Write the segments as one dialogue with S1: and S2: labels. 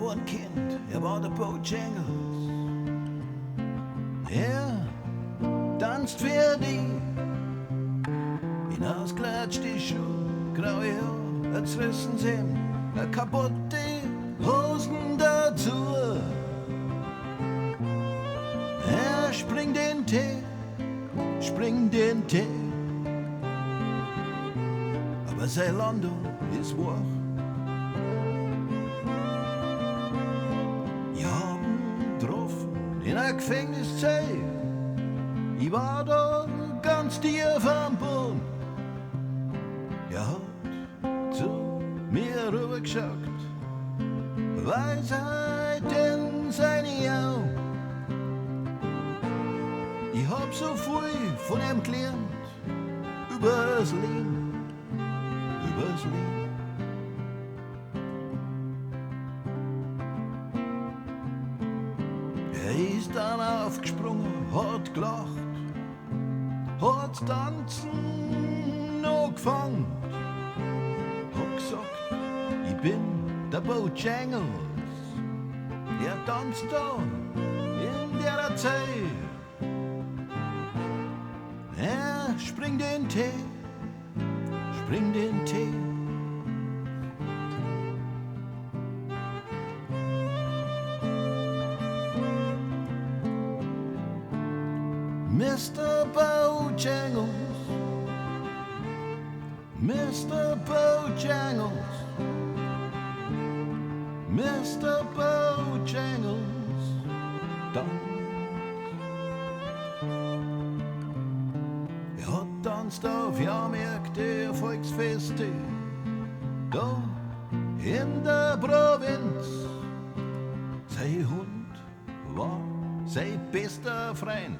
S1: war ein Kind, war der Bojangles. Er tanzt für die, hinausklatschte Schuhe, graue Haare, ein zerrissenes Hemd, kaputte Hosen dazu. Er springt den Tee, aber sein Landung ist wach. Ich hab ihn getroffen in einer Gefängniszeit. Ich war da ganz tief am Boden. Er hat zu mir rübergeschaut, Weisheit in seine Augen. Ich hab so viel von ihm gelernt, übers Leben, übers Leben. Er ist dann aufgesprungen, hat gelacht, hat tanzen noch gefangen, hat gesagt, ich bin der Bojangles. Er tanzt da in der Zeit. Er springt den Tee, springt den Tee. Mr. Bojangles, Mr. Bojangles, Mr. Bojangles, dann. Er hat tanzt auf Jahrmärkte, Volksfeste, da in der Provinz. Sein Hund war sein bester Freund.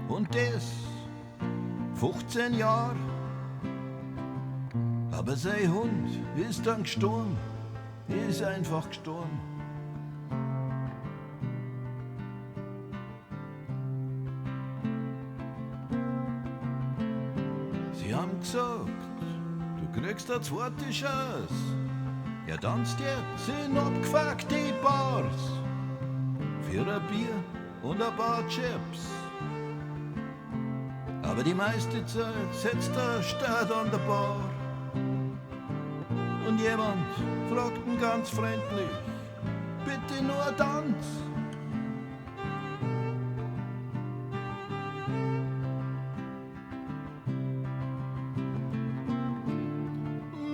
S1: Und das 15 Jahre. Aber sein Hund ist dann gestorben, ist einfach gestorben. Sie haben gesagt, du kriegst eine zweite Chance. Er tanzt jetzt in abgefuckte Bars für ein Bier und ein paar Chips. Aber die meiste Zeit sitzt er statt an der Bar. Und jemand fragt ihn ganz freundlich, bitte nur Tanz.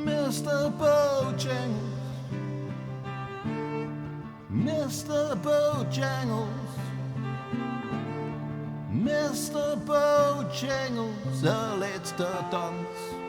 S1: Mr. Bojangles, Mr. Bojangles, Mr. Bojangles, der letzte Tanz.